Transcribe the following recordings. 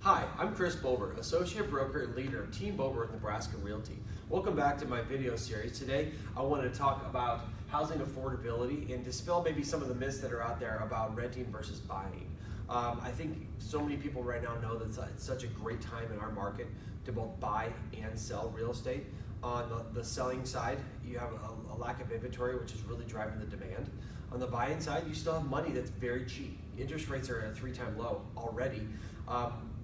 Hi, I'm Chris Bober, Associate Broker and Leader of Team Bober with Nebraska Realty. Welcome back to my video series. Today I want to talk about housing affordability and dispel maybe some of the myths that are out there about renting versus buying. I think so many people right now know that it's such a great time in our market to both buy and sell real estate. On the selling side, you have a lack of inventory, which is really driving the demand. On the buying side, you still have money that's very cheap. Interest rates are at a 3-time low already.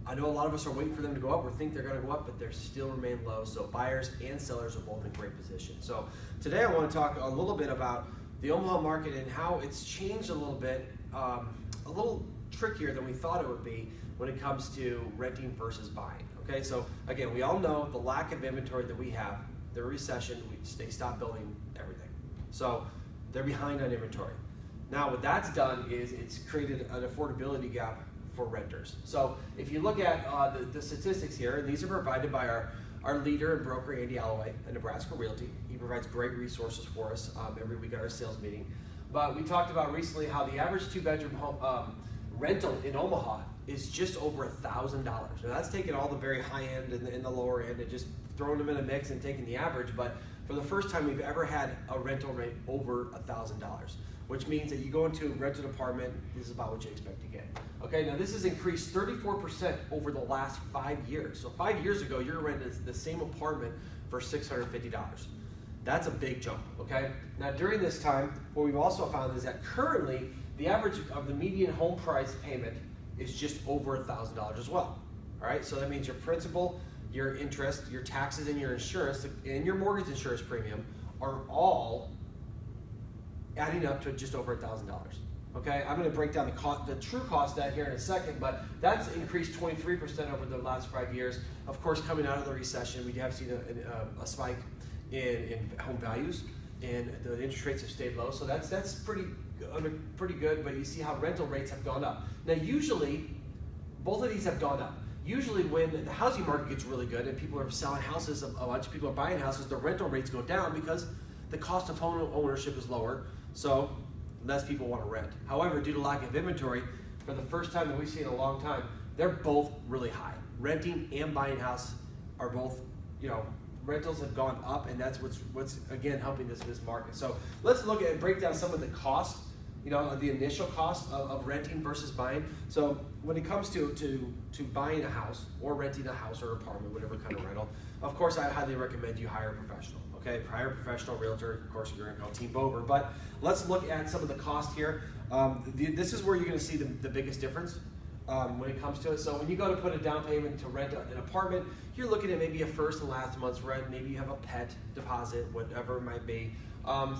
I know a lot of us are waiting for them to go up or think they're going to go up, but they still remain low. So buyers and sellers are both in great position. So today I want to talk a little bit about the Omaha market and how it's changed a little bit, a little trickier than we thought it would be when it comes to renting versus buying. Okay, so again, we all know the lack of inventory that we have, the recession, they stopped building everything. So they're behind on inventory. Now what that's done is it's created an affordability gap for renters. So if you look at the statistics here, and these are provided by our leader and broker, Andy Alloway at Nebraska Realty. He provides great resources for us every week at our sales meeting. But we talked about recently how the average 2-bedroom home rental in Omaha is just over $1,000. Now that's taking all the very high end and the lower end and just throwing them in a mix and taking the average. But for the first time we've ever had a rental rate over $1,000, which means that you go into a rented apartment, this is about what you expect to get. Okay, now this has increased 34% over the last 5 years. So 5 years ago, you're renting the same apartment for $650. That's a big jump, okay? Now during this time, what we've also found is that currently, the average of the median home price payment is just over $1,000 as well. All right, so that means your principal, your interest, your taxes, and your insurance, and your mortgage insurance premium are all adding up to just over $1,000. Okay, I'm going to break down the true cost of that here in a second, but that's increased 23% over the last 5 years. Of course, coming out of the recession, we have seen a spike in home values, and the interest rates have stayed low. So that's pretty good. But you see how rental rates have gone up. Now, usually, both of these have gone up. Usually, when the housing market gets really good and people are selling houses, a bunch of people are buying houses, the rental rates go down because the cost of home ownership is lower. So less people want to rent. However, due to lack of inventory, for the first time that we've seen in a long time, they're both really high. Renting and buying house are both, rentals have gone up, and that's what's again helping this market. So let's look at and break down some of the costs, the initial cost of renting versus buying. So when it comes to buying a house or renting a house or apartment, whatever kind of rental, of course I highly recommend you hire a professional. Okay, hire a professional realtor. Of course, you're going to call Team Bober. But let's look at some of the cost here. This is where you're going to see the biggest difference when it comes to it. So when you go to put a down payment to rent an apartment, you're looking at maybe a first and last month's rent. Maybe you have a pet deposit, whatever it might be.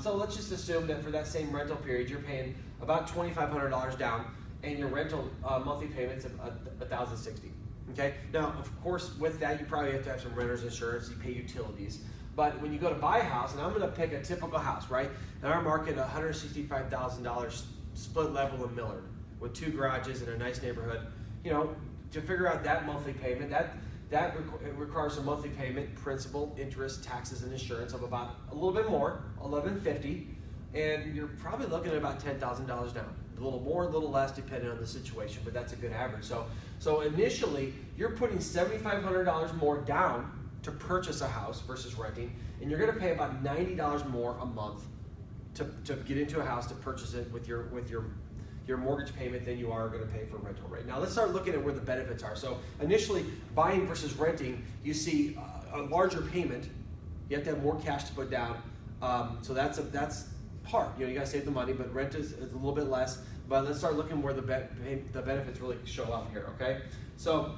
So let's just assume that for that same rental period, you're paying about $2,500 down, and your rental monthly payment's $1,060. Okay. Now, of course, with that, you probably have to have some renter's insurance. You pay utilities. But when you go to buy a house, and I'm going to pick a typical house, right? In our market, $165,000 split level in Millard with 2 garages in a nice neighborhood. To figure out that monthly payment, that requires a monthly payment, principal, interest, taxes, and insurance of about a little bit more, $1,150, and you're probably looking at about $10,000 down. A little more, a little less, depending on the situation, but that's a good average. So initially, you're putting $7,500 more down to purchase a house versus renting, and you're going to pay about $90 more a month to get into a house, to purchase it with your mortgage payment than you are going to pay for a rental rate. Now let's start looking at where the benefits are. So initially, buying versus renting, you see a larger payment. You have to have more cash to put down. So that's part. You got to save the money, but rent is a little bit less. But let's start looking where the benefits really show up here. Okay, so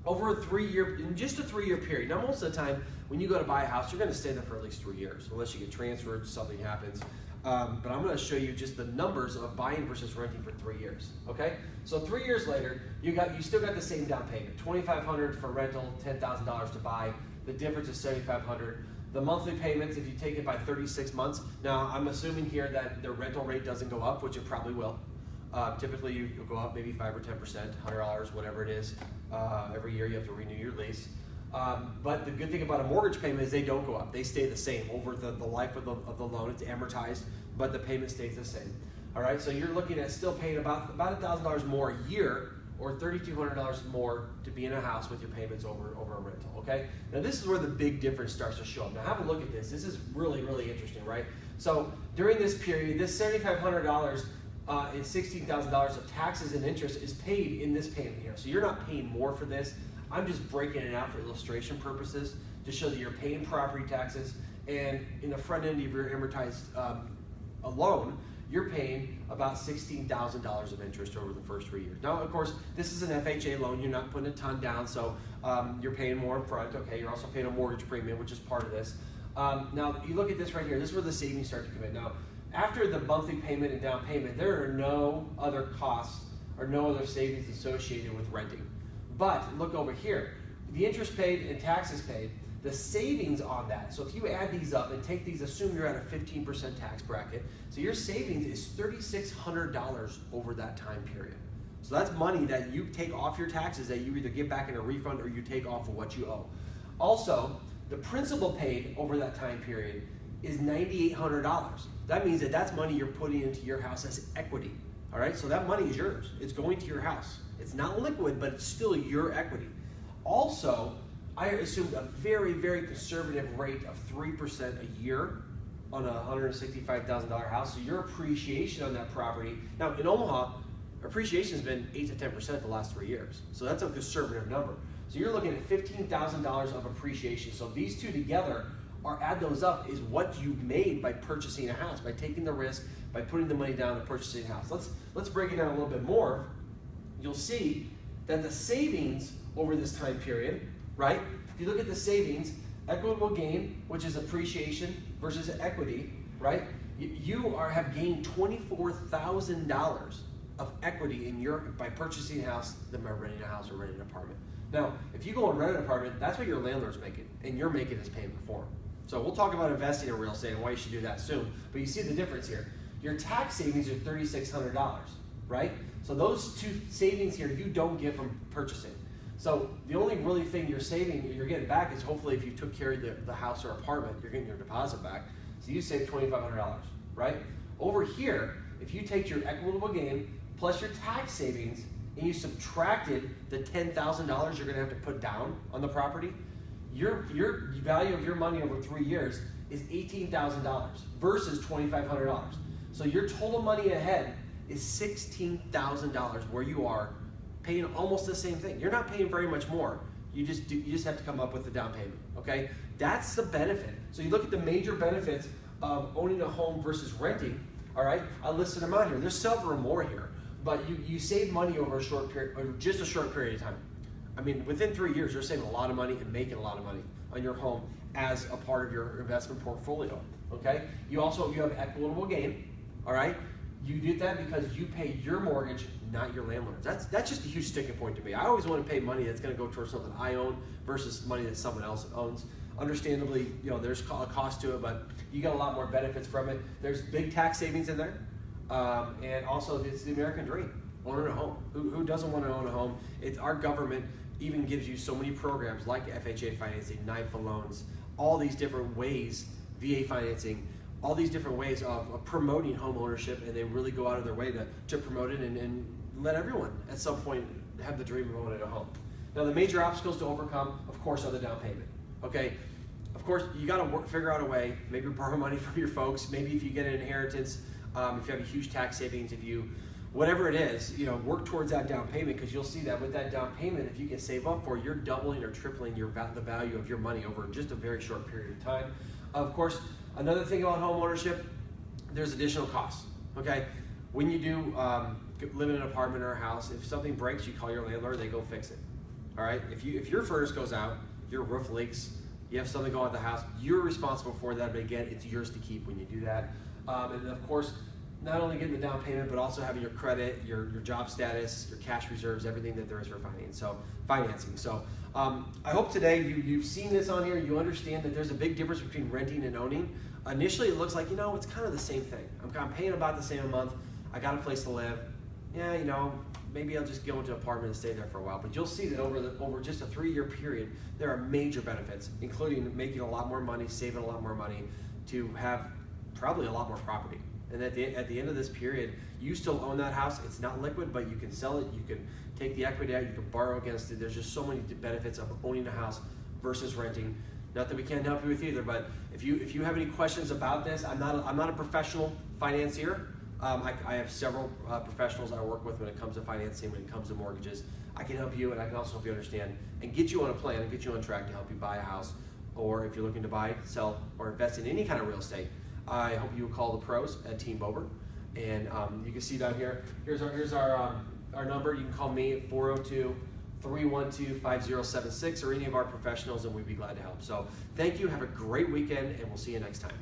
over in just a 3-year period. Now, most of the time, when you go to buy a house, you're going to stay there for at least 3 years, unless you get transferred, something happens. But I'm going to show you just the numbers of buying versus renting for 3 years. Okay, so 3 years later, you still got the same down payment, $2,500 for rental, $10,000 to buy. The difference is $7,500. The monthly payments, if you take it by 36 months. Now, I'm assuming here that the rental rate doesn't go up, which it probably will. Typically, you'll go up maybe 5 or 10%, $100, whatever it is. Every year you have to renew your lease. But the good thing about a mortgage payment is they don't go up. They stay the same over the life of the loan. It's amortized, but the payment stays the same. All right, so you're looking at still paying about $1,000 more a year or $3,200 more to be in a house with your payments over a rental, okay? Now this is where the big difference starts to show up. Now have a look at this. This is really, really interesting, right? So during this period, this $7,500 and $16,000 of taxes and interest is paid in this payment here. So you're not paying more for this. I'm just breaking it out for illustration purposes to show that you're paying property taxes, and in the front end of your amortized loan, you're paying about $16,000 of interest over the first 3 years. Now, of course, this is an FHA loan. You're not putting a ton down, so you're paying more in front. Okay, you're also paying a mortgage premium, which is part of this. Now, you look at this right here. This is where the savings start to come in. Now, after the monthly payment and down payment, there are no other costs or no other savings associated with renting. But look over here. The interest paid and taxes paid, the savings on that, so if you add these up and take these, assume you're at a 15% tax bracket, so your savings is $3,600 over that time period. So that's money that you take off your taxes that you either get back in a refund or you take off of what you owe. Also, the principal paid over that time period is $9,800. That means that that's money you're putting into your house as equity. All right, so that money is yours. It's going to your house. It's not liquid, but it's still your equity. Also, I assumed a very, very conservative rate of 3% a year on a $165,000 house. So your appreciation on that property, now in Omaha, appreciation has been 8 to 10% the last 3 years. So that's a conservative number. So you're looking at $15,000 of appreciation. So these two together, or add those up, is what you made by purchasing a house, by taking the risk, by putting the money down and purchasing a house. Let's break it down a little bit more. You'll see that the savings over this time period, right? If you look at the savings, equitable gain, which is appreciation versus equity, right? You have gained $24,000 of equity in by purchasing a house than by renting a house or renting an apartment. Now, if you go and rent an apartment, that's what your landlord's making, and you're making as payment for. So we'll talk about investing in real estate and why you should do that soon. But you see the difference here. Your tax savings are $3,600, right? So those two savings here you don't get from purchasing. So the only really thing you're saving, you're getting back is hopefully if you took care of the house or apartment, you're getting your deposit back. So you save $2,500, right? Over here, if you take your equitable gain plus your tax savings and you subtracted the $10,000 you're gonna have to put down on the property, your value of your money over 3 years is $18,000 versus $2,500. So your total money ahead is $16,000 where you are paying almost the same thing. You're not paying very much more. You just have to come up with the down payment, okay? That's the benefit. So you look at the major benefits of owning a home versus renting, all right? I listed them out here. There's several more here, but you save money over a short period, or just a short period of time. I mean, within 3 years, you're saving a lot of money and making a lot of money on your home as a part of your investment portfolio, okay? You have equitable gain, all right? You did that because you pay your mortgage, not your landlord's. That's just a huge sticking point to me. I always want to pay money that's going to go towards something I own versus money that someone else owns. Understandably, there's a cost to it, but you get a lot more benefits from it. There's big tax savings in there, and also it's the American dream, owning a home. Who doesn't want to own a home? Our government even gives you so many programs like FHA financing, NIFA loans, all these different ways, VA financing, all these different ways of promoting home ownership, and they really go out of their way to promote it and let everyone at some point have the dream of owning a home. Now the major obstacles to overcome, of course, are the down payment, okay? Of course, you gotta figure out a way, maybe borrow money from your folks, maybe if you get an inheritance, if you have a huge tax savings, whatever it is, work towards that down payment, because you'll see that with that down payment, if you can save up for it, you're doubling or tripling the value of your money over just a very short period of time. Of course, another thing about home ownership, there's additional costs, okay? When you do live in an apartment or a house, if something breaks, you call your landlord, they go fix it, all right? If your furnace goes out, your roof leaks, you have something going on at the house, you're responsible for that, but again, it's yours to keep when you do that. And of course, not only getting the down payment, but also having your credit, your job status, your cash reserves, everything that there is for financing. So I hope today you've seen this on here, you understand that there's a big difference between renting and owning. Initially it looks like, it's kind of the same thing. I'm paying about the same a month, I got a place to live. Yeah, maybe I'll just go into an apartment and stay there for a while. But you'll see that over just a 3-year period, there are major benefits, including making a lot more money, saving a lot more money, to have probably a lot more property. And at the end of this period, you still own that house. It's not liquid, but you can sell it. You can take the equity out. You can borrow against it. There's just so many benefits of owning a house versus renting. Not that we can't help you with either, but if you have any questions about this, I'm not a professional financier. I have several professionals I work with when it comes to financing, when it comes to mortgages. I can help you, and I can also help you understand and get you on a plan and get you on track to help you buy a house, or if you're looking to buy, sell, or invest in any kind of real estate. I hope you will call the pros at Team Bober, and you can see down here. Here's our number. You can call me at 402-312-5076 or any of our professionals, and we'd be glad to help. So thank you. Have a great weekend, and we'll see you next time.